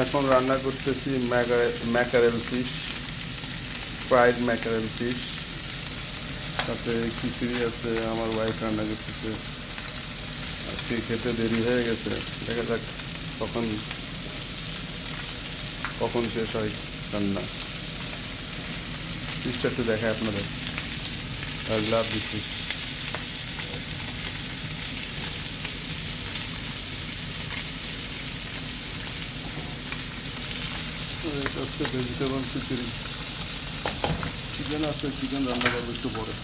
এখন রান্না করতেছি mackerel fish, fried mackerel fish. সাথে খিচুড়ি আছে, আমার ওয়াইফ রান্না করতেছে। আজকে খেতে দেরি হয়ে গেছে, দেখা যাক কখন কখন শেষ হয় রান্না। ফিশটা একটু দেখায় আপনাদের, আই লাভ দিস ফিশ। এটা হচ্ছে ভেজিটেবল খিচুড়ি। চিকেন আছে, চিকেন রান্না করবো একটু পরে।